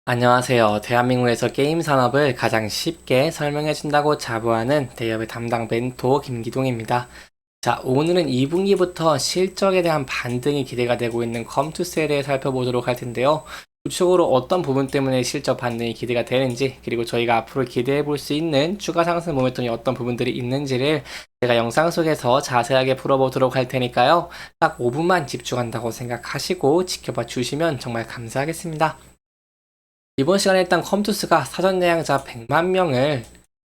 안녕하세요. 대한민국에서 게임 산업을 가장 쉽게 설명해준다고 자부하는 대기업의 담당 멘토 김기동입니다. 자, 오늘은 2분기부터 실적에 대한 반등이 기대가 되고 있는 컴투스에 대해 살펴보도록 할 텐데요. 구체적으로 어떤 부분 때문에 실적 반등이 기대가 되는지, 그리고 저희가 앞으로 기대해 볼 수 있는 추가 상승 모멘텀이 어떤 부분들이 있는지를 제가 영상 속에서 자세하게 풀어보도록 할 테니까요. 딱 5분만 집중한다고 생각하시고 지켜봐 주시면 정말 감사하겠습니다. 이번 시간에 일단 컴투스가 사전 예약자 100만 명을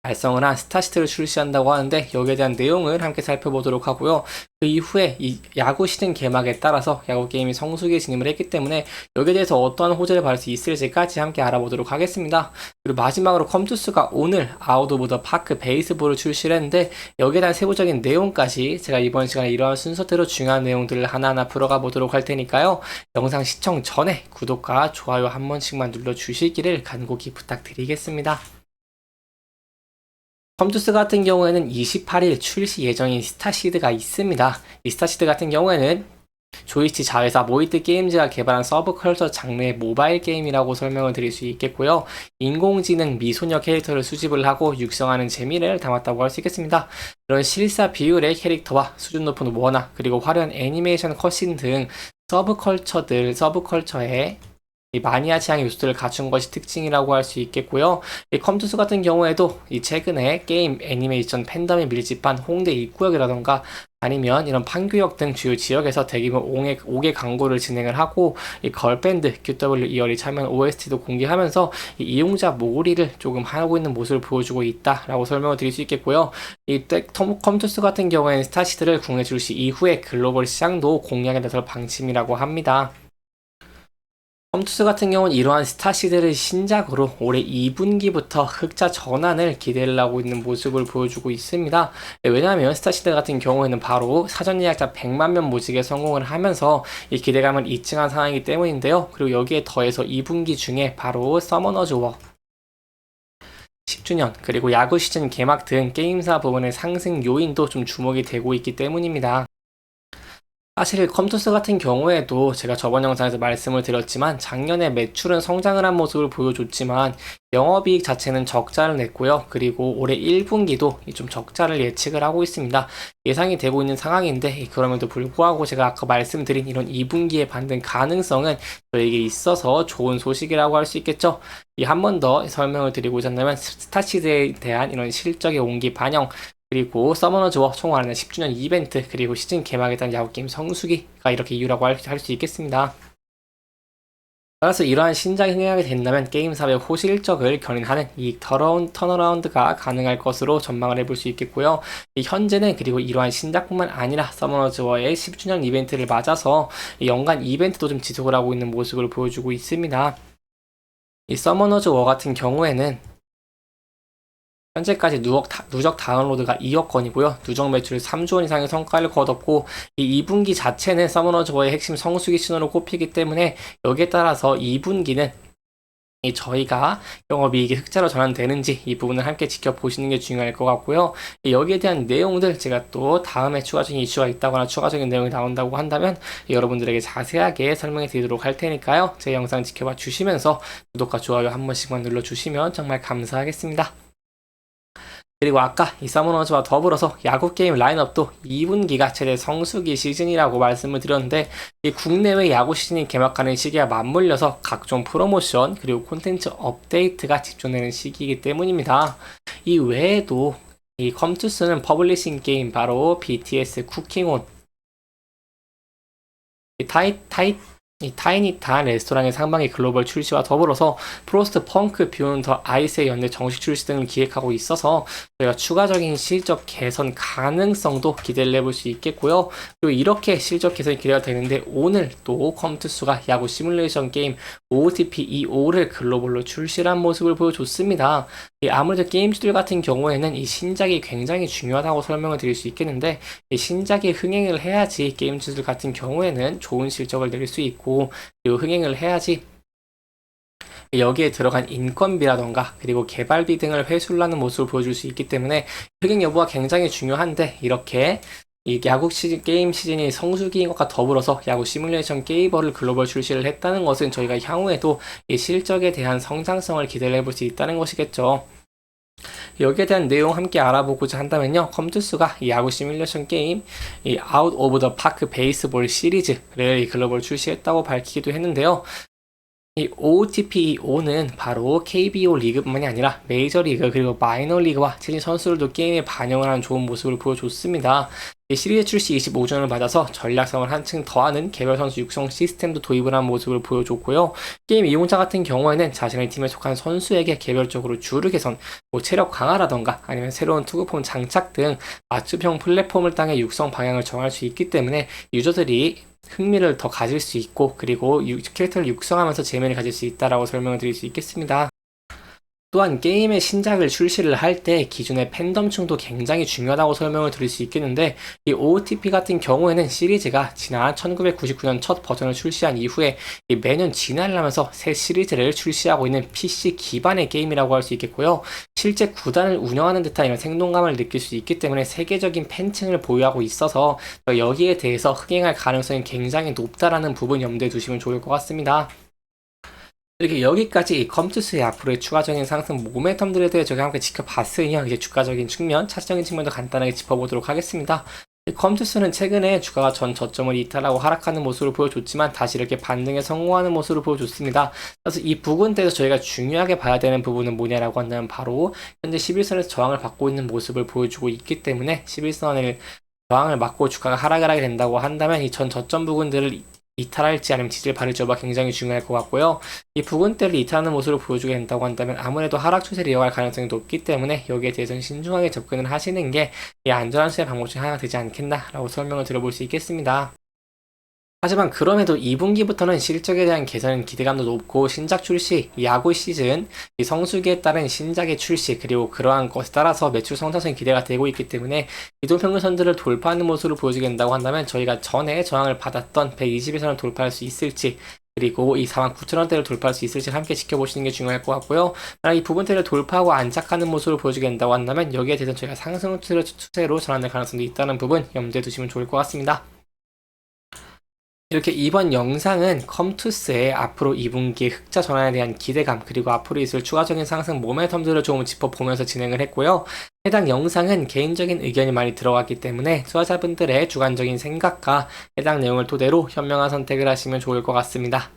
달성을 한 스타시트를 출시한다고 하는데, 여기에 대한 내용을 함께 살펴보도록 하고요. 그 이후에 이 야구 시즌 개막에 따라서 야구 게임이 성수기에 진입을 했기 때문에 여기에 대해서 어떠한 호재를 받을 수 있을지까지 함께 알아보도록 하겠습니다. 그리고 마지막으로 컴투스가 오늘 아웃 오브 더 파크 베이스볼을 출시를 했는데, 여기에 대한 세부적인 내용까지 제가 이번 시간에 이러한 순서대로 중요한 내용들을 하나하나 풀어가 보도록 할 테니까요. 영상 시청 전에 구독과 좋아요 한 번씩만 눌러주시기를 간곡히 부탁드리겠습니다. 컴투스 같은 경우에는 28일 출시 예정인 스타시드가 있습니다. 이 스타시드 같은 경우에는 조이치 자회사 모이트 게임즈가 개발한 서브컬처 장르의 모바일 게임이라고 설명을 드릴 수 있겠고요. 인공지능 미소녀 캐릭터를 수집을 하고 육성하는 재미를 담았다고 할 수 있겠습니다. 이런 실사 비율의 캐릭터와 수준 높은 원화, 그리고 화려한 애니메이션 컷신 등 서브컬처의 이 마니아 취향의 요소들을 갖춘 것이 특징이라고 할 수 있겠고요. 이 컴투스 같은 경우에도 이 최근에 게임 애니메이션 팬덤이 밀집한 홍대 입구역이라던가 아니면 이런 판교역 등 주요 지역에서 대규모 5개 광고를 진행을 하고, 이 걸밴드 QW2열이 참여한 OST도 공개하면서 이 이용자 모으리를 조금 하고 있는 모습을 보여주고 있다라고 설명을 드릴 수 있겠고요. 이 컴투스 같은 경우에는 스타시드를 국내 출시 이후에 글로벌 시장도 공략에 나설 방침이라고 합니다. 컴투스 같은 경우는 이러한 스타시드를 신작으로 올해 2분기부터 흑자 전환을 기대를 하고 있는 모습을 보여주고 있습니다. 왜냐하면 스타시드 같은 경우에는 바로 사전 예약자 100만 명 모집에 성공을 하면서 이 기대감을 입증한 상황이기 때문인데요. 그리고 여기에 더해서 2분기 중에 바로 서머너즈 워 10주년, 그리고 야구 시즌 개막 등 게임사 부분의 상승 요인도 좀 주목이 되고 있기 때문입니다. 사실 컴투스 같은 경우에도 제가 저번 영상에서 말씀을 드렸지만 작년에 매출은 성장을 한 모습을 보여줬지만 영업이익 자체는 적자를 냈고요. 그리고 올해 1분기도 좀 적자를 예측을 하고 있습니다. 예상이 되고 있는 상황인데, 그럼에도 불구하고 제가 아까 말씀드린 이런 2분기의 반등 가능성은 저에게 있어서 좋은 소식이라고 할 수 있겠죠. 한 번 더 설명을 드리고자 한다면, 스타시드에 대한 이런 실적의 온기 반영, 그리고 서머너즈워 총알하는 10주년 이벤트, 그리고 시즌 개막에 대한 야구게임 성수기가 이렇게 이유라고 할 수 있겠습니다. 따라서 이러한 신작이 흥행하게 된다면 게임사의 호실적을 견인하는 이 턴어라운드가 가능할 것으로 전망을 해볼 수 있겠고요. 현재는 그리고 이러한 신작뿐만 아니라 서머너즈워의 10주년 이벤트를 맞아서 연간 이벤트도 좀 지속을 하고 있는 모습을 보여주고 있습니다. 이 서머너즈워 같은 경우에는 현재까지 누적 다운로드가 2억 건이고요. 누적 매출 3조 원 이상의 성과를 거뒀고, 이 2분기 자체는 서머너즈워의 핵심 성수기 신호로 꼽히기 때문에 여기에 따라서 2분기는 저희가 영업이익이 흑자로 전환되는지 이 부분을 함께 지켜보시는 게 중요할 것 같고요. 여기에 대한 내용들 제가 또 다음에 추가적인 이슈가 있다거나 추가적인 내용이 나온다고 한다면 여러분들에게 자세하게 설명해 드리도록 할 테니까요. 제 영상 지켜봐 주시면서 구독과 좋아요 한 번씩만 눌러주시면 정말 감사하겠습니다. 그리고 아까 이 서머너즈와 더불어서 야구 게임 라인업도 2분기가 최대 성수기 시즌이라고 말씀을 드렸는데, 이 국내외 야구 시즌이 개막하는 시기와 맞물려서 각종 프로모션 그리고 콘텐츠 업데이트가 집중되는 시기이기 때문입니다. 이 외에도 이 컴투스는 퍼블리싱 게임 바로 BTS 쿠킹온, 이 타이니탄 레스토랑의 상반기 글로벌 출시와 더불어서 프로스트 펑크 비욘드 더 아이스의 연내 정식 출시 등을 기획하고 있어서 저희가 추가적인 실적 개선 가능성도 기대를 해볼 수 있겠고요. 그리고 이렇게 실적 개선이 기대가 되는데, 오늘 또 컴투스가 야구 시뮬레이션 게임 OOTP 2.5를 글로벌로 출시한 모습을 보여줬습니다. 아무래도 게임주들 같은 경우에는 이 신작이 굉장히 중요하다고 설명을 드릴 수 있겠는데, 이 신작이 흥행을 해야지 게임주들 같은 경우에는 좋은 실적을 낼 수 있고, 그리고 흥행을 해야지 여기에 들어간 인건비라던가 그리고 개발비 등을 회수하는 모습을 보여줄 수 있기 때문에 흥행 여부가 굉장히 중요한데, 이렇게 이 야구 게임 시즌이 성수기인 것과 더불어서 야구 시뮬레이션 게이머를 글로벌 출시를 했다는 것은 저희가 향후에도 이 실적에 대한 성장성을 기대를 해볼 수 있다는 것이겠죠. 여기에 대한 내용 함께 알아보고자 한다면요, 컴투스가 이 야구 시뮬레이션 게임 이 아웃 오브 더 파크 베이스볼 시리즈를 글로벌 출시했다고 밝히기도 했는데요. 이 OOTP-O는 바로 KBO 리그뿐만이 아니라 메이저리그 그리고 마이너리그와 체진 선수들도 게임에 반영을 하는 좋은 모습을 보여줬습니다. 이 시리즈 출시 25주년을 맞아서 전략성을 한층 더하는 개별 선수 육성 시스템도 도입을 한 모습을 보여줬고요. 게임 이용자 같은 경우에는 자신의 팀에 속한 선수에게 개별적으로 주루 개선, 체력 강화라던가 아니면 새로운 투구폼 장착 등 맞춤형 플랫폼을 땅에 육성 방향을 정할 수 있기 때문에 유저들이 흥미를 더 가질 수 있고, 그리고 캐릭터를 육성하면서 재미를 가질 수 있다라고 설명을 드릴 수 있겠습니다. 또한 게임의 신작을 출시를 할 때 기존의 팬덤층도 굉장히 중요하다고 설명을 드릴 수 있겠는데, 이 OOTP 같은 경우에는 시리즈가 지난 1999년 첫 버전을 출시한 이후에 매년 진화를 하면서 새 시리즈를 출시하고 있는 PC 기반의 게임이라고 할 수 있겠고요. 실제 구단을 운영하는 듯한 이런 생동감을 느낄 수 있기 때문에 세계적인 팬층을 보유하고 있어서 여기에 대해서 흥행할 가능성이 굉장히 높다라는 부분 염두에 두시면 좋을 것 같습니다. 이렇게 여기까지 이 컴투스의 앞으로의 추가적인 상승 모멘텀들에 대해 저희가 함께 지켜봤으니요, 이제 주가적인 측면, 차트적인 측면도 간단하게 짚어보도록 하겠습니다. 컴투스는 최근에 주가가 전 저점을 이탈하고 하락하는 모습을 보여줬지만 다시 이렇게 반등에 성공하는 모습을 보여줬습니다. 그래서 이 부분대에서 저희가 중요하게 봐야 되는 부분은 뭐냐라고 한다면 바로 현재 11선에서 저항을 받고 있는 모습을 보여주고 있기 때문에 11선을 저항을 맞고 주가가 하락을 하게 된다고 한다면 이 전 저점 부분들을 이탈할지 아니면 지지를 받을지가 굉장히 중요할 것 같고요. 이 부근대를 이탈하는 모습을 보여주게 된다고 한다면 아무래도 하락 추세를 이어갈 가능성이 높기 때문에 여기에 대해서는 신중하게 접근을 하시는 게 안전한 수의 방법 중 하나가 되지 않겠나라고 설명을 드려볼 수 있겠습니다. 하지만 그럼에도 2분기부터는 실적에 대한 개선 기대감도 높고, 신작 출시, 야구 시즌, 성수기에 따른 신작의 출시, 그리고 그러한 것에 따라서 매출 성장성이 기대가 되고 있기 때문에 이동평균선들을 돌파하는 모습을 보여주게 된다고 한다면 저희가 전에 저항을 받았던 120에서는 돌파할 수 있을지, 그리고 이 49,000원대를 돌파할 수 있을지 함께 지켜보시는 게 중요할 것 같고요. 만약 이 부분대를 돌파하고 안착하는 모습을 보여주게 된다고 한다면 여기에 대해서 저희가 상승 추세로 전환될 가능성도 있다는 부분 염두에 두시면 좋을 것 같습니다. 이렇게 이번 영상은 컴투스의 앞으로 2분기 흑자 전환에 대한 기대감, 그리고 앞으로 있을 추가적인 상승 모멘텀들을 조금 짚어보면서 진행을 했고요. 해당 영상은 개인적인 의견이 많이 들어갔기 때문에 투자자분들의 주관적인 생각과 해당 내용을 토대로 현명한 선택을 하시면 좋을 것 같습니다.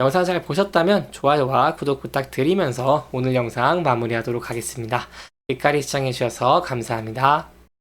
영상 잘 보셨다면 좋아요와 구독 부탁드리면서 오늘 영상 마무리하도록 하겠습니다. 끝까지 시청해주셔서 감사합니다.